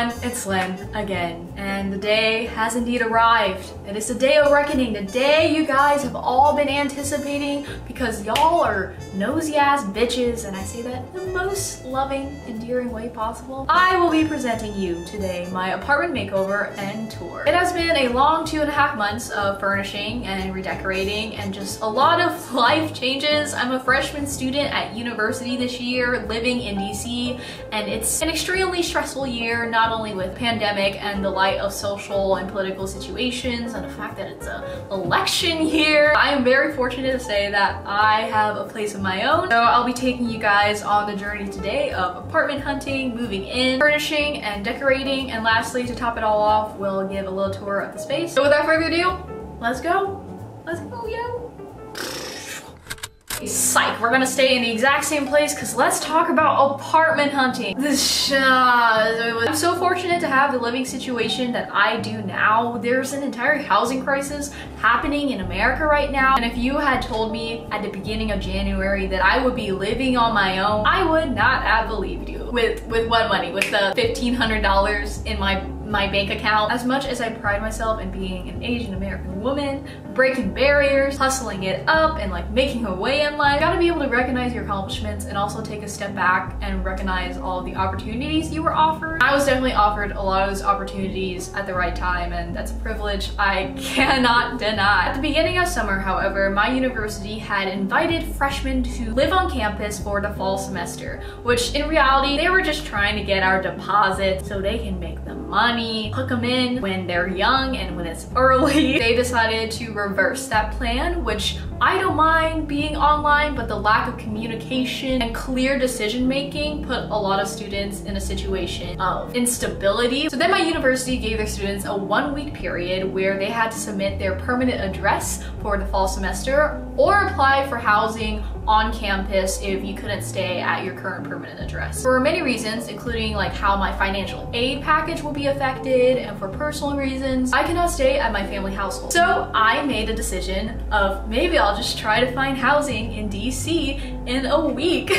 everyone, it's Lynn again, and the day has indeed arrived. It is the day of reckoning, the day you guys have all been anticipating because y'all are nosy ass bitches, and I say that in the most loving, endearing way possible. I will be presenting you today my apartment makeover and tour. It has been a long 2.5 months of furnishing and redecorating and just a lot of life changes. I'm a freshman student at university this year, living in DC, and it's an extremely stressful year, not only with pandemic and the light of social and political situations and the fact that it's an election year. I am very fortunate to say that I have a place of my own, so I'll be taking you guys on the journey today of apartment hunting, moving in, furnishing and decorating, and lastly, to top it all off, we'll give a little tour of the space. So without further ado, let's go! Let's go, yo! Psych, we're gonna stay in the exact same place because let's talk about apartment hunting. I'm so fortunate to have the living situation that I do now. There's an entire housing crisis happening in America right now, and if you had told me at the beginning of January that I would be living on my own, I would not have believed you. With what money? With the $1,500 in my bank account. As much as I pride myself in being an Asian American woman, breaking barriers, hustling it up, and like making her way in life, you gotta be able to recognize your accomplishments and also take a step back and recognize all of the opportunities you were offered. I was definitely offered a lot of those opportunities at the right time, and that's a privilege I cannot deny. At the beginning of summer, however, my university had invited freshmen to live on campus for the fall semester, which in reality, they were just trying to get our deposits so they can make the money, hook them in when they're young and when it's early. They decided to reverse that plan, which I don't mind being online, but the lack of communication and clear decision making put a lot of students in a situation of instability. So then my university gave their students a 1-week period where they had to submit their permanent address for the fall semester or apply for housing on campus if you couldn't stay at your current permanent address. For many reasons, including like how my financial aid package will be affected, and for personal reasons, I cannot stay at my family household. So I made a decision of maybe I'll just try to find housing in DC in a week.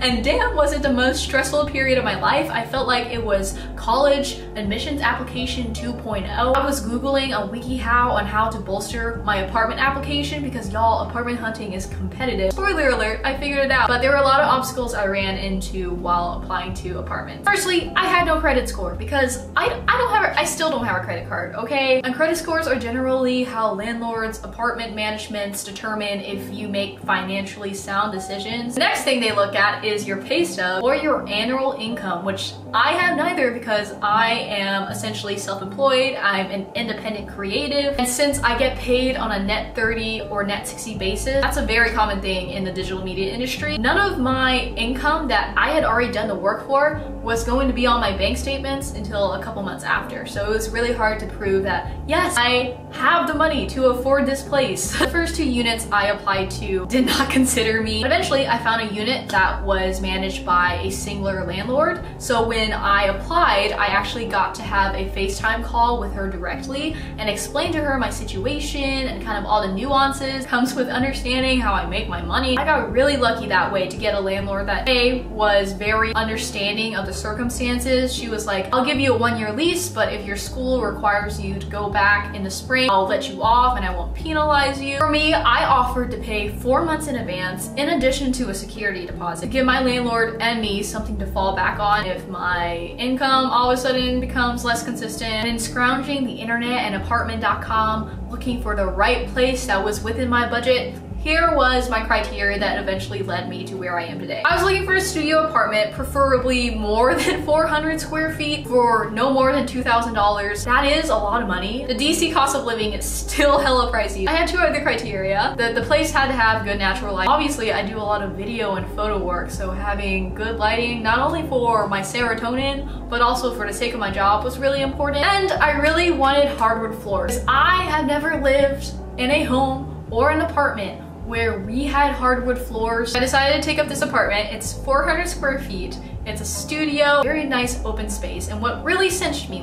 And damn, was it the most stressful period of my life. I felt like it was college admissions application 2.0. I was Googling a WikiHow on how to bolster my apartment application because y'all, apartment hunting is competitive. Spoiler alert, I figured it out, but there were a lot of obstacles I ran into while applying to apartments. Firstly, I had no credit score because I still don't have a credit card, okay? And credit scores are generally how landlords, apartment managements determine if you make financially sound decisions. The next thing they look at is your pay stub or your annual income, which I have neither because I am essentially self-employed. I'm an independent creative, and since I get paid on a net 30 or net 60 basis, that's a very common thing in the digital media industry. None of my income that I had already done the work for was going to be on my bank statements until a couple months after. So it was really hard to prove that, yes, I have the money to afford this place. The first 2 units I applied to did not consider me. But eventually I found a unit that was managed by a singular landlord. So when I applied, I actually got to have a FaceTime call with her directly and explain to her my situation and kind of all the nuances comes with understanding how I make my money. I got really lucky that way to get a landlord that was very understanding of the circumstances. She was like, I'll give you a 1-year lease, but if your school requires you to go back in the spring, I'll let you off and I won't penalize you. For me, I offered to pay 4 months in advance in addition to a security deposit to give my landlord and me something to fall back on if my income all of a sudden becomes less consistent. And in scrounging the internet and apartment.com looking for the right place that was within my budget, here was my criteria that eventually led me to where I am today. I was looking for a studio apartment, preferably more than 400 square feet for no more than $2,000. That is a lot of money. The DC cost of living is still hella pricey. I had 2 other criteria. The place had to have good natural light. Obviously, I do a lot of video and photo work, so having good lighting, not only for my serotonin, but also for the sake of my job was really important. And I really wanted hardwood floors. I have never lived in a home or an apartment where we had hardwood floors. I decided to take up this apartment. It's 400 square feet. It's a studio, very nice open space. And what really cinched me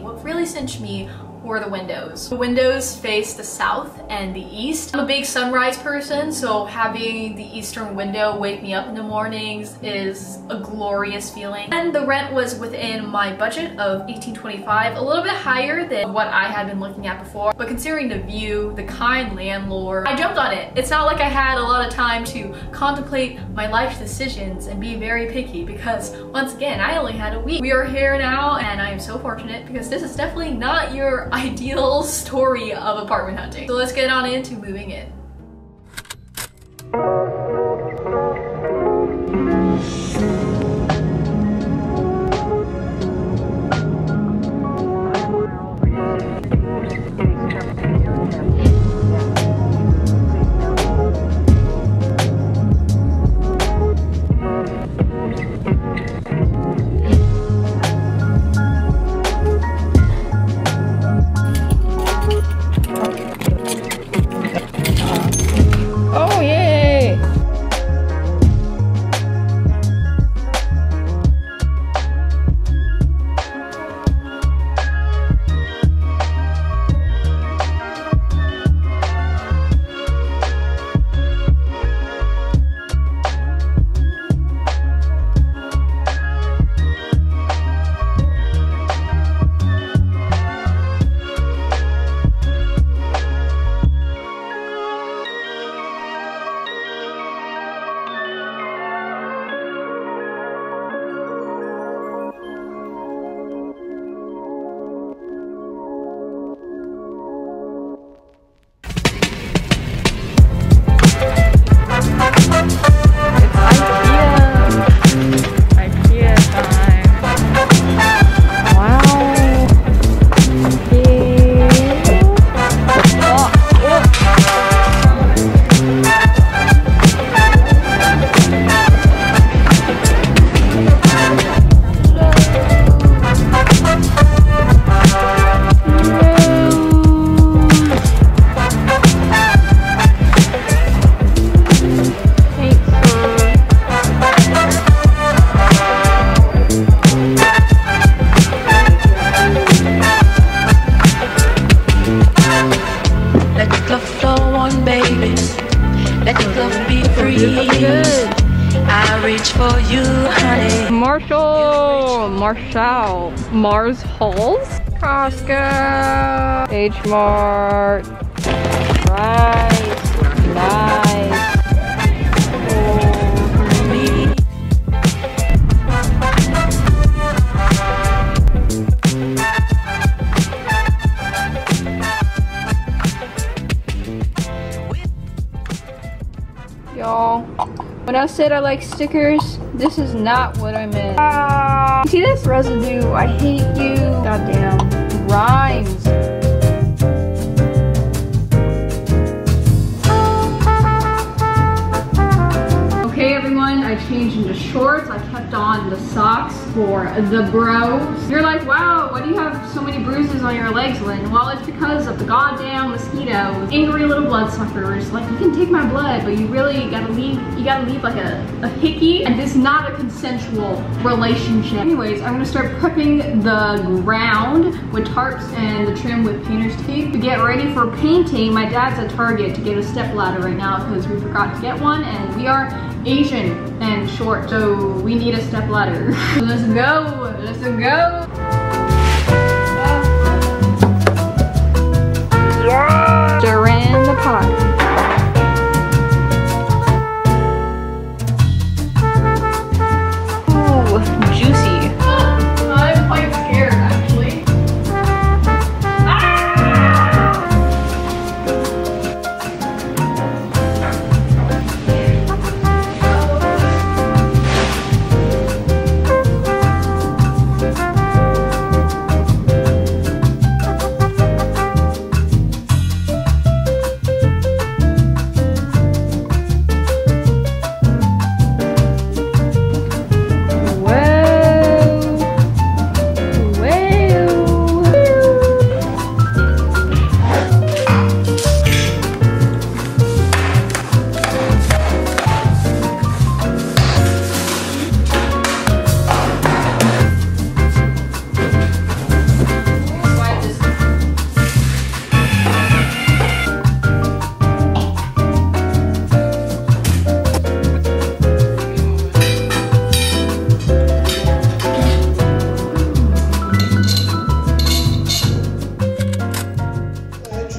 were the windows. The windows face the south and the east. I'm a big sunrise person, so having the eastern window wake me up in the mornings is a glorious feeling. And the rent was within my budget of $18.25, a little bit higher than what I had been looking at before. But considering the view, the kind landlord, I jumped on it. It's not like I had a lot of time to contemplate my life decisions and be very picky, because once again, I only had a week. We are here now, and I am so fortunate because this is definitely not your ideal story of apartment hunting. So let's get on into moving in. Marshall, Mars Halls, Costco, H Mart, Rice, nice. Y'all, when I said I like stickers, this is not what I meant. See this residue? I hate you. Goddamn rhymes. Okay, everyone, I changed into shorts. I kept on the socks for the bros. You're like, wow, why do you have so many bruises on your legs, Lynn? Well, it's because of the goddamn mosquitoes. Angry little bloodsuckers. Like, you can take my blood, but you really gotta leave, like a hickey. And this is not a consensual relationship. Anyways, I'm gonna start prepping the ground with tarps and the trim with painter's tape to get ready for painting. My dad's at Target to get a step ladder right now because we forgot to get one, and we are Asian and short, so we need a step ladder. So let's go, let's go. Yeah! Duran the pot.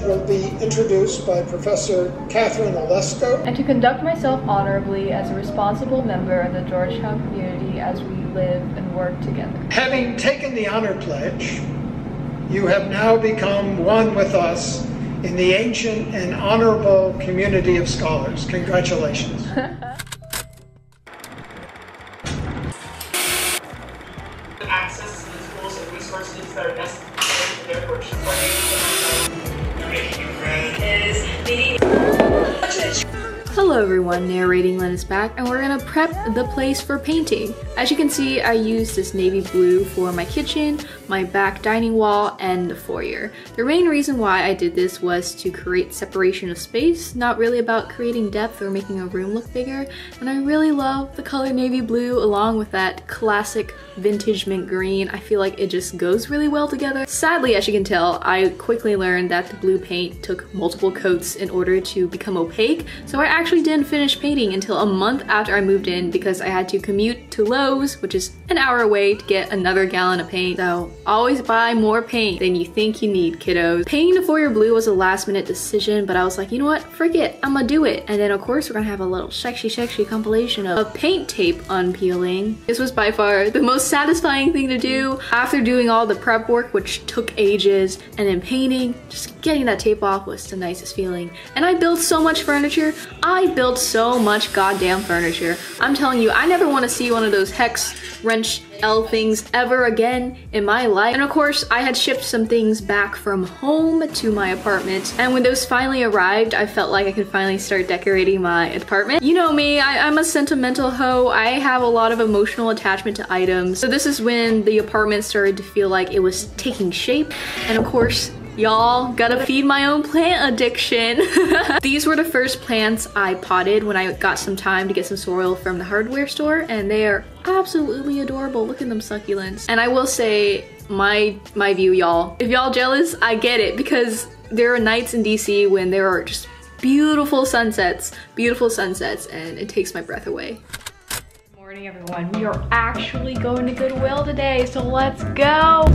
will be introduced by Professor Catherine Olesko. And to conduct myself honorably as a responsible member of the Georgetown community as we live and work together. Having taken the honor pledge, you have now become one with us in the ancient and honorable community of scholars. Congratulations. Access to the tools and resources that are necessary for their work. Hello everyone, narrating Lynn is back, and we're gonna prep the place for painting. As you can see, I used this navy blue for my kitchen, my back dining wall, and the foyer. The main reason why I did this was to create separation of space, not really about creating depth or making a room look bigger, and I really love the color navy blue along with that classic vintage mint green. I feel like it just goes really well together. Sadly, as you can tell, I quickly learned that the blue paint took multiple coats in order to become opaque, so I actually didn't finish painting until a month after I moved in because I had to commute to Lowe's, which is an hour away, to get another gallon of paint. So always buy more paint than you think you need, kiddos. Painting the foyer blue was a last minute decision, but I was like, you know what, frick it, I'm gonna do it. And then of course we're gonna have a little sexy compilation of paint tape unpeeling. This was by far the most satisfying thing to do after doing all the prep work, which took ages, and then painting. Just getting that tape off was the nicest feeling. And I built so much furniture. I built so much goddamn furniture. I'm telling you, I never want to see one of those hex wrench L things ever again in my life. And of course, I had shipped some things back from home to my apartment, and when those finally arrived, I felt like I could finally start decorating my apartment. You know me, I'm a sentimental hoe. I have a lot of emotional attachment to items. So this is when the apartment started to feel like it was taking shape, and of course, y'all, gotta feed my own plant addiction. These were the first plants I potted when I got some time to get some soil from the hardware store, and they are absolutely adorable. Look at them succulents. And I will say, my view, y'all, if y'all jealous, I get it, because there are nights in DC when there are just beautiful sunsets, and it takes my breath away. Good morning, everyone. We are actually going to Goodwill today, so let's go.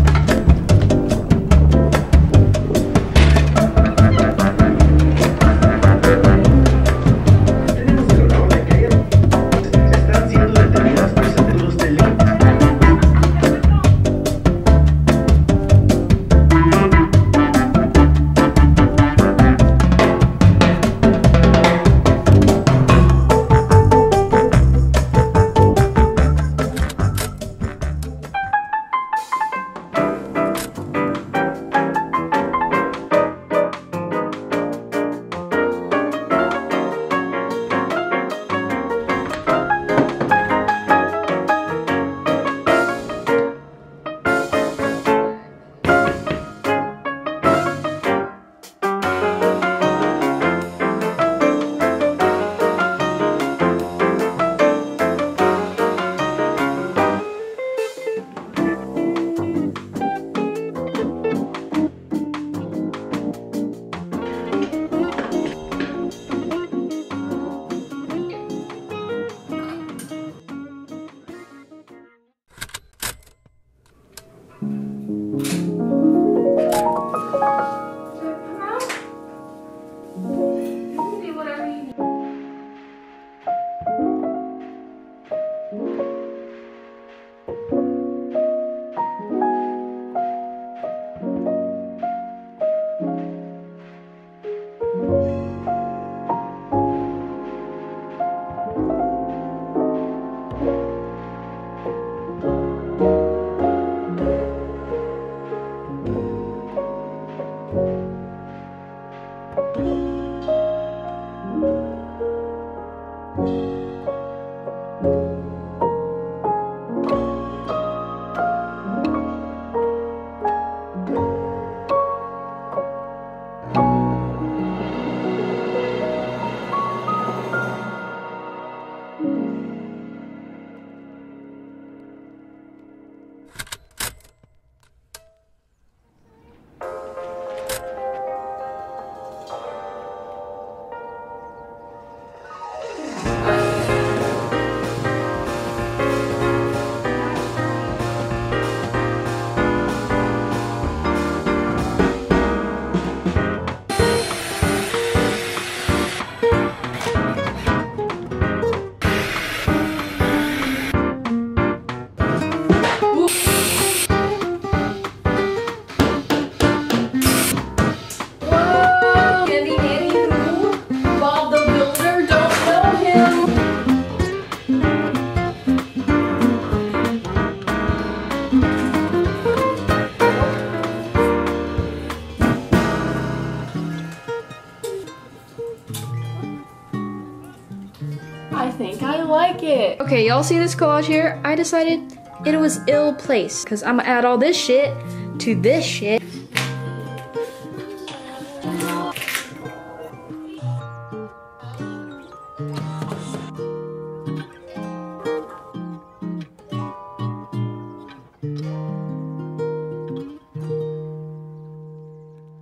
think I like it. Okay, y'all see this collage here? I decided it was ill-placed because I'm gonna add all this shit to this shit.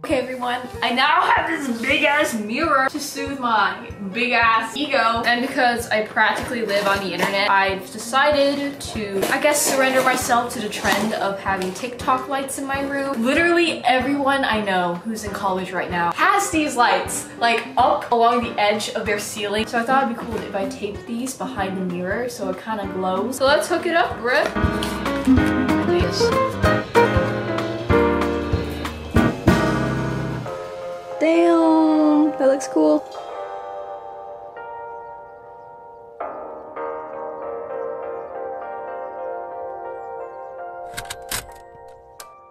Okay everyone, I now have this big ass mirror to soothe my big ass ego. And because I practically live on the internet, I've decided to, I guess, surrender myself to the trend of having TikTok lights in my room. Literally everyone I know who's in college right now has these lights like up along the edge of their ceiling. So I thought it'd be cool if I taped these behind the mirror so it kind of glows. So let's hook it up, bruh. Damn, that looks cool.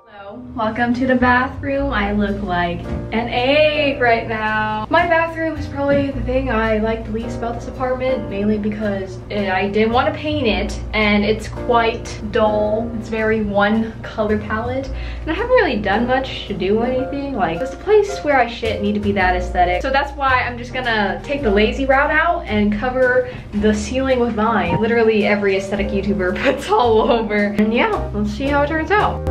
Hello, welcome to the bathroom. I look like an egg right now. My bathroom is probably the thing I like the least about this apartment, mainly because I didn't want to paint it and it's quite dull. It's very one color palette and I haven't really done much to do anything. Like, does the place where I shit need to be that aesthetic? So that's why I'm just gonna take the lazy route out and cover the ceiling with mine. Literally every aesthetic YouTuber puts all over. And yeah, let's see how it turns out.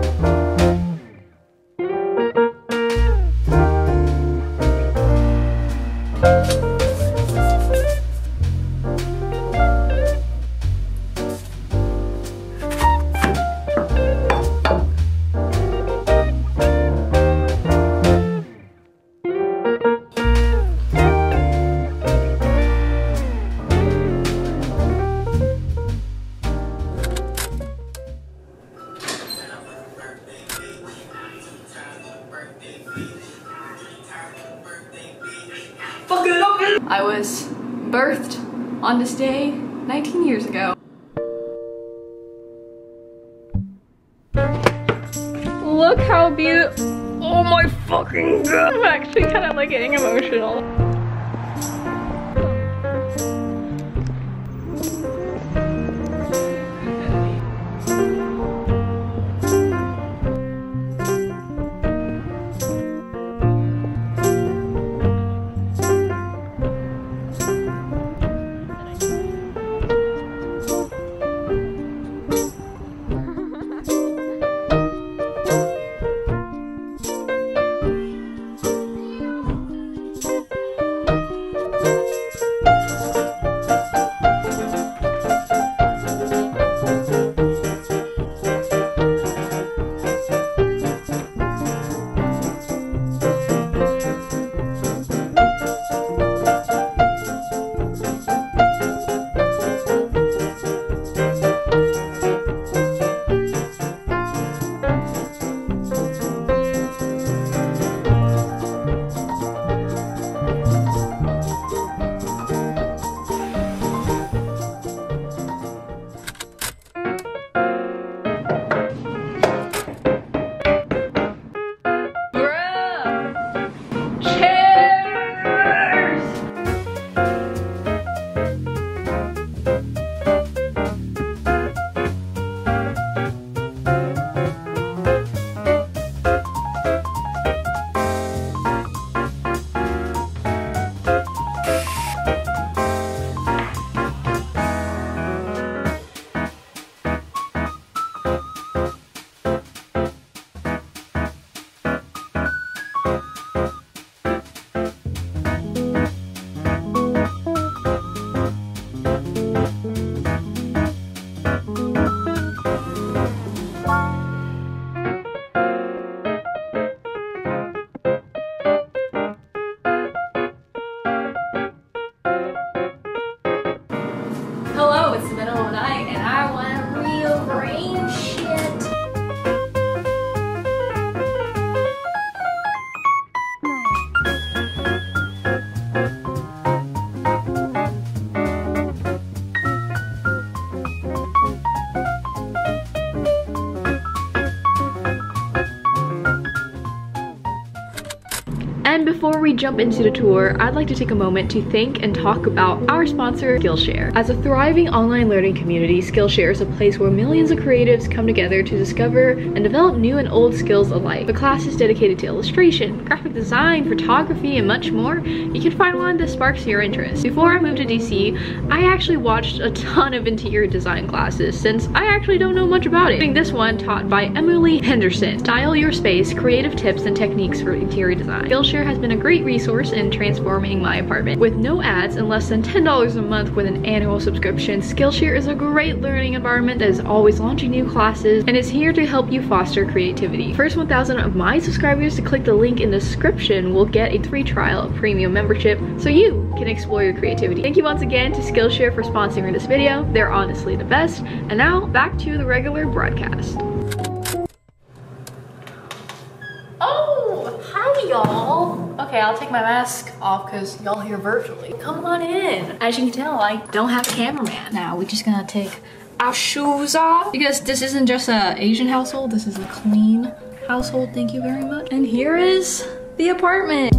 I was birthed on this day 19 years ago. Look how beautiful. Oh my fucking god. I'm actually kind of like getting emotional. before we jump into the tour, I'd like to take a moment to thank and talk about our sponsor, Skillshare. As a thriving online learning community, Skillshare is a place where millions of creatives come together to discover and develop new and old skills alike. The class is dedicated to illustration, graphic design, photography, and much more. You can find one that sparks your interest. Before I moved to DC, I actually watched a ton of interior design classes since I actually don't know much about it. This one taught by Emily Henderson. Style your space, creative tips and techniques for interior design. Skillshare has been a great resource in transforming my apartment. With no ads and less than $10 a month with an annual subscription, Skillshare is a great learning environment that is always launching new classes and is here to help you foster creativity. First 1,000 of my subscribers to click the link in the description will get a free trial of premium membership so you can explore your creativity. Thank you once again to Skillshare for sponsoring this video. They're honestly the best. And now back to the regular broadcast. Oh, hi y'all. Okay, I'll take my mask off because y'all here virtually. Come on in. As you can tell, I don't have a cameraman. Now we're just gonna take our shoes off because this isn't just an Asian household, this is a clean household. Thank you very much. And here is the apartment.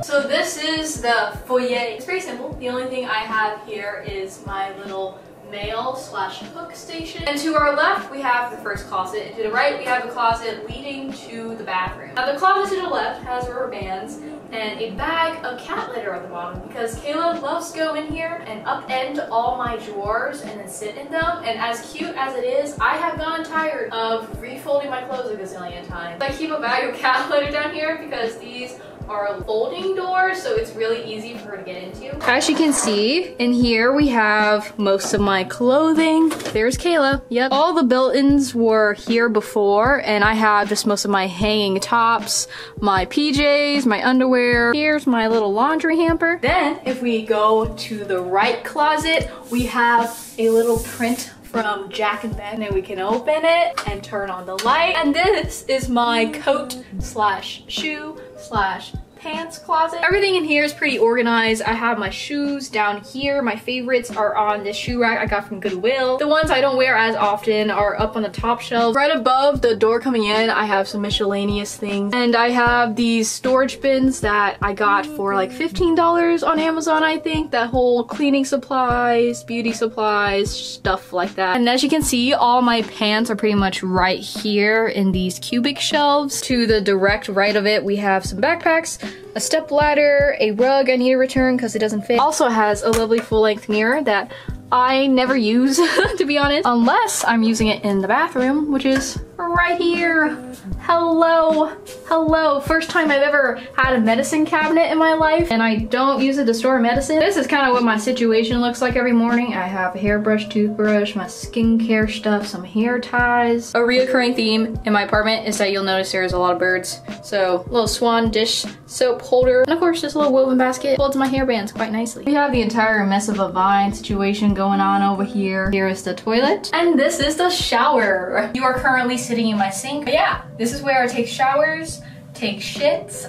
So this is the foyer. It's very simple. The only thing I have here is my little mail/hook station. And to our left, we have the first closet. And to the right, we have the closet leading to the bathroom. Now the closet to the left has rubber bands and a bag of cat litter at the bottom because Kayla loves to go in here and upend all my drawers and then sit in them. And as cute as it is, I have gotten tired of refolding my clothes a gazillion times. I keep a bag of cat litter down here because these are folding doors, so it's really easy for her to get into. As you can see, in here we have most of my clothing. There's Kayla. Yep. All the built-ins were here before, and I have just most of my hanging tops, my PJs, my underwear. Here's my little laundry hamper. Then, if we go to the right closet, we have a little print from Jack and Ben, and we can open it and turn on the light. And this is my coat/shoe/pants closet. Everything in here is pretty organized. I have my shoes down here. My favorites are on this shoe rack I got from Goodwill. The ones I don't wear as often are up on the top shelf. Right above the door coming in, I have some miscellaneous things. And I have these storage bins that I got for like $15 on Amazon, I think. That whole cleaning supplies, beauty supplies, stuff like that. And as you can see, all my pants are pretty much right here in these cubic shelves. To the direct right of it, we have some backpacks, a step ladder, a rug I need to return because it doesn't fit. Also has a lovely full-length mirror that I never use, to be honest, unless I'm using it in the bathroom, which is right here. Hello, hello. First time I've ever had a medicine cabinet in my life, and I don't use it to store medicine. This is kind of what my situation looks like every morning. I have a hairbrush, toothbrush, my skincare stuff, some hair ties. A reoccurring theme in my apartment is that you'll notice there's a lot of birds. So, little swan dish soap holder, and of course this little woven basket holds my hairbands quite nicely. We have the entire mess of a vine situation going on over here. Here is the toilet, and this is the shower. You are currently sitting in my sink. But yeah, this is where I take showers, take shits,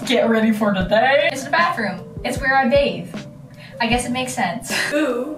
get ready for the day. It's the bathroom. It's where I bathe. I guess it makes sense. Ooh.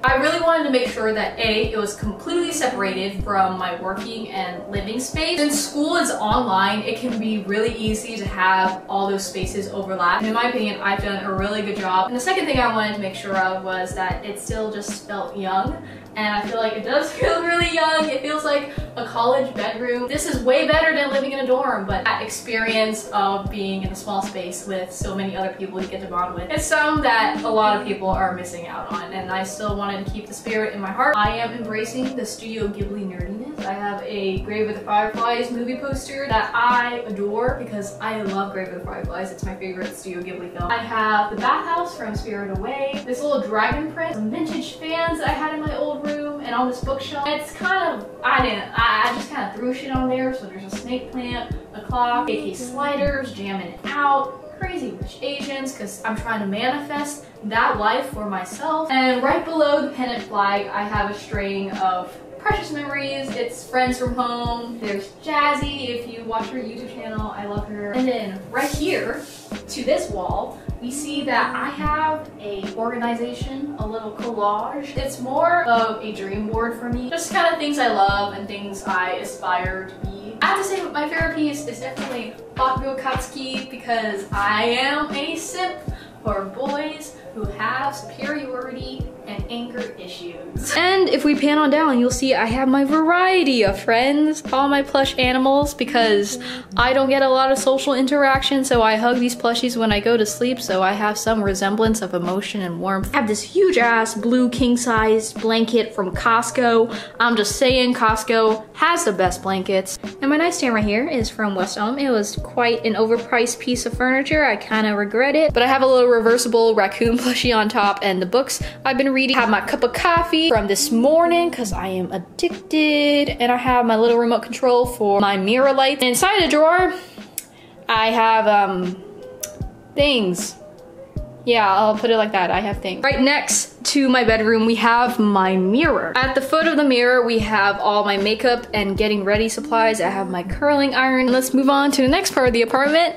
I really wanted to make sure that A, it was completely separated from my working and living space. Since school is online, it can be really easy to have all those spaces overlap. And in my opinion, I've done a really good job. And the second thing I wanted to make sure of was that it still just felt young. And I feel like it does feel really young. It feels like a college bedroom. This is way better than living in a dorm, but that experience of being in a small space with so many other people you get to bond with, it's something that a lot of people are missing out on, and I still wanted to keep the spirit in my heart. I am embracing the Studio Ghibli nerdiness. I have a Grave of the Fireflies movie poster that I adore because I love Grave of the Fireflies. It's my favorite Studio Ghibli film. I have the bathhouse from Spirited Away, this little dragon print, some vintage fans that I had in my old room, and on this bookshelf. It's kind of, I just kind of threw shit on there. So there's a snake plant, a clock, AK sliders, jamming it out, crazy rich Asians, because I'm trying to manifest that life for myself. And right below the pennant flag, I have a string of precious memories. It's friends from home. There's Jazzy, if you watch her YouTube channel, I love her. And then right here to this wall, we see that I have a organization, a little collage. It's more of a dream board for me. Just kind of things I love and things I aspire to be. I have to say my favorite piece is definitely Bakugou Katsuki because I am a simp for boys who have superiority and anger issues. And if we pan on down, you'll see I have my variety of friends, all my plush animals, because I don't get a lot of social interaction, so I hug these plushies when I go to sleep, so I have some resemblance of emotion and warmth. I have this huge ass blue king-sized blanket from Costco. I'm just saying, Costco has the best blankets. And my nightstand right here is from West Elm. It was quite an overpriced piece of furniture. I kind of regret it, but I have a little reversible raccoon plushie on top, and the books I've been reading. I have my cup of coffee from this morning because I am addicted, and I have my little remote control for my mirror lights. And inside the drawer, I have things. Yeah, I'll put it like that. I have things. Right next to my bedroom, we have my mirror. At the foot of the mirror, we have all my makeup and getting ready supplies. I have my curling iron. Let's move on to the next part of the apartment,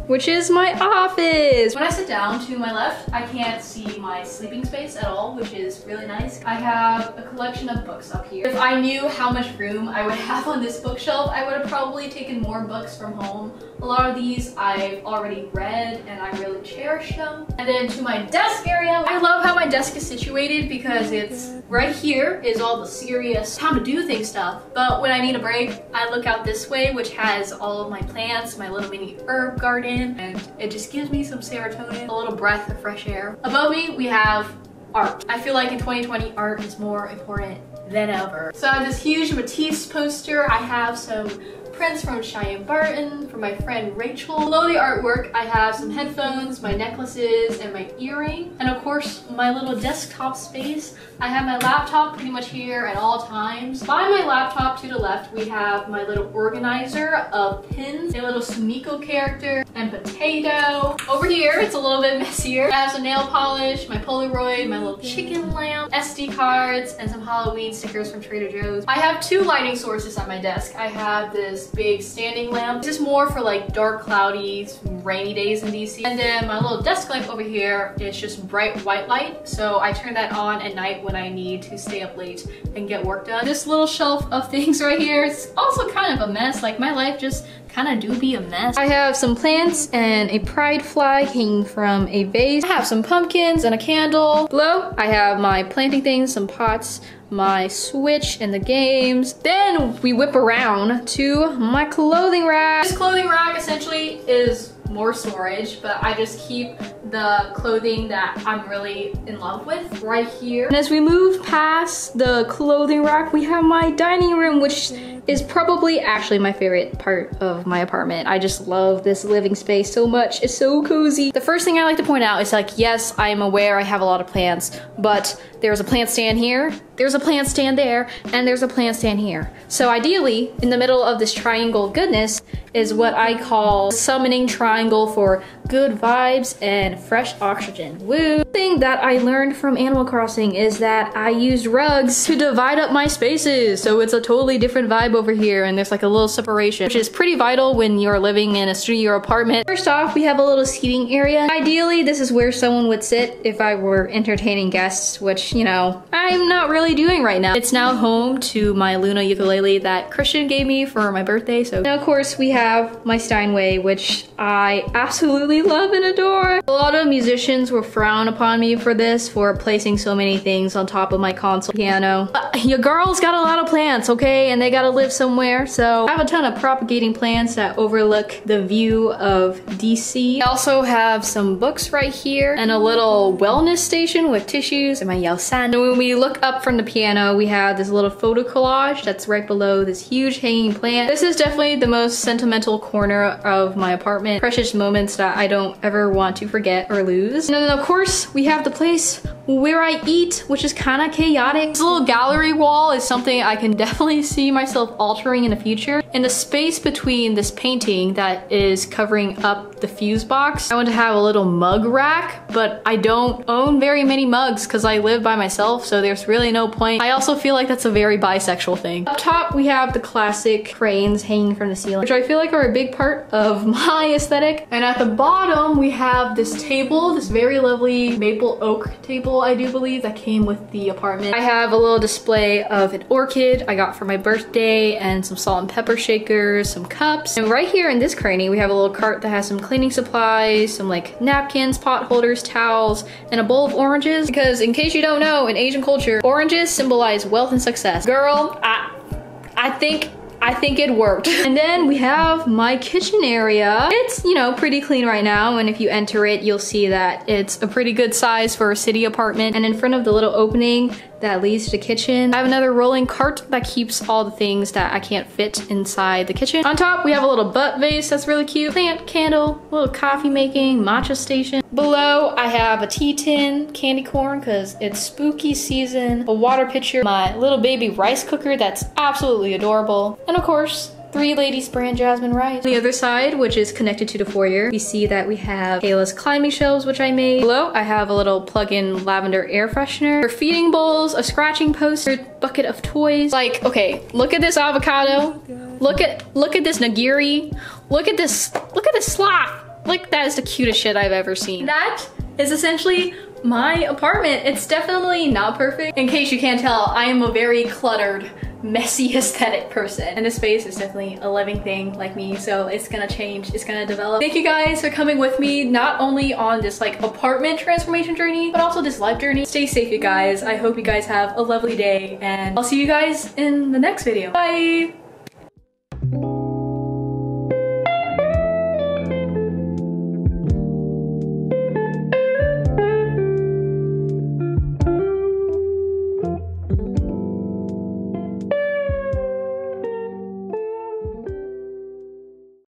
which is my office. When I sit down to my left, I can't see my sleeping space at all, which is really nice. I have a collection of books up here. If I knew how much room I would have on this bookshelf, I would have probably taken more books from home. A lot of these I've already read and I really cherish them. And then to my desk area, I love how my desk is situated because it's right here is all the serious time to do things stuff. But when I need a break, I look out this way, which has all of my plants, my little mini herb garden, and it just gives me some serotonin, a little breath of fresh air. Above me, we have art. I feel like in 2020, art is more important than ever. So I have this huge Matisse poster. I have some prints from Cheyenne Barton, from my friend Rachel. Below the artwork, I have some headphones, my necklaces, and my earring. And of course, my little desktop space. I have my laptop pretty much here at all times. By my laptop to the left, we have my little organizer of pins, a little Sumiko character, and potato. Over here, it's a little bit messier. I have some nail polish, my Polaroid, my little chicken lamp, SD cards, and some Halloween stickers from Trader Joe's. I have two lighting sources on my desk. I have this big standing lamp. This is more for like dark, cloudy, rainy days in DC. And then my little desk lamp over here is just bright white light. So I turn that on at night when I need to stay up late and get work done. This little shelf of things right here is also kind of a mess. Like my life just kind of do be a mess. I have some plants and a pride flag hanging from a vase. I have some pumpkins and a candle. Below, I have my planting things, some pots, my Switch and the games. Then we whip around to my clothing rack. This clothing rack essentially is more storage, but I just keep the clothing that I'm really in love with right here. And as we move past the clothing rack, we have my dining room, which is probably actually my favorite part of my apartment. I just love this living space so much. It's so cozy. The first thing I like to point out is like, yes, I am aware I have a lot of plants, but there's a plant stand here, there's a plant stand there, and there's a plant stand here. So ideally, in the middle of this triangle goodness is what I call summoning triangle for good vibes and fresh oxygen. Woo! The thing that I learned from Animal Crossing is that I used rugs to divide up my spaces. So it's a totally different vibe over here, and there's like a little separation, which is pretty vital when you're living in a studio apartment. First off, we have a little seating area. Ideally, this is where someone would sit if I were entertaining guests, which, you know, I'm not really doing right now. It's now home to my Luna ukulele that Christian gave me for my birthday. So now, of course, we have my Steinway, which I absolutely love and adore. A lot of musicians will frown upon me for this, for placing so many things on top of my console piano. Your girl's got a lot of plants, okay? And they gotta live somewhere. So I have a ton of propagating plants that overlook the view of DC. I also have some books right here and a little wellness station with tissues and my Yao-san. And when we look up from the piano, we have this little photo collage that's right below this huge hanging plant. This is definitely the most sentimental corner of my apartment. Precious moments that I don't ever want to forget or lose. And then of course, we have the place where I eat, which is kind of chaotic. This little gallery wall is something I can definitely see myself altering in the future. And the space between this painting that is covering up the fuse box, I want to have a little mug rack, but I don't own very many mugs because I live by myself, so there's really no point. I also feel like that's a very bisexual thing. Up top, we have the classic cranes hanging from the ceiling, which I feel like are a big part of my aesthetic. And at the bottom, we have this table, this very lovely maple oak table, I do believe, that came with the apartment. I have a little display of an orchid I got for my birthday and some salt and pepper shakers, some cups. And right here in this cranny, we have a little cart that has some cleaning supplies, some like napkins, pot holders, towels, and a bowl of oranges. Because in case you don't know, in Asian culture, oranges symbolize wealth and success. Girl, I think it worked. And then we have my kitchen area. It's, you know, pretty clean right now, and if you enter it, you'll see that it's a pretty good size for a city apartment. And in front of the little opening that leads to the kitchen, I have another rolling cart that keeps all the things that I can't fit inside the kitchen. On top, we have a little butt vase that's really cute, plant, candle, little coffee making, matcha station. Below, I have a tea tin, candy corn because it's spooky season, a water pitcher, my little baby rice cooker that's absolutely adorable, and of course, 3 ladies brand jasmine rice. On the other side, which is connected to the foyer, we see that we have Kayla's climbing shelves, which I made. Below, I have a little plug-in lavender air freshener, her feeding bowls, a scratching poster, bucket of toys. Like, okay, look at this avocado. Look at this nigiri. Look at this sloth. Like, that is the cutest shit I've ever seen. That is essentially my apartment. It's definitely not perfect. In case you can't tell, I am a very cluttered, messy aesthetic person, and this space is definitely a living thing like me, so it's gonna change, it's gonna develop. Thank you guys for coming with me, not only on this like apartment transformation journey, but also this life journey. Stay safe, you guys. I hope you guys have a lovely day, and I'll see you guys in the next video. Bye.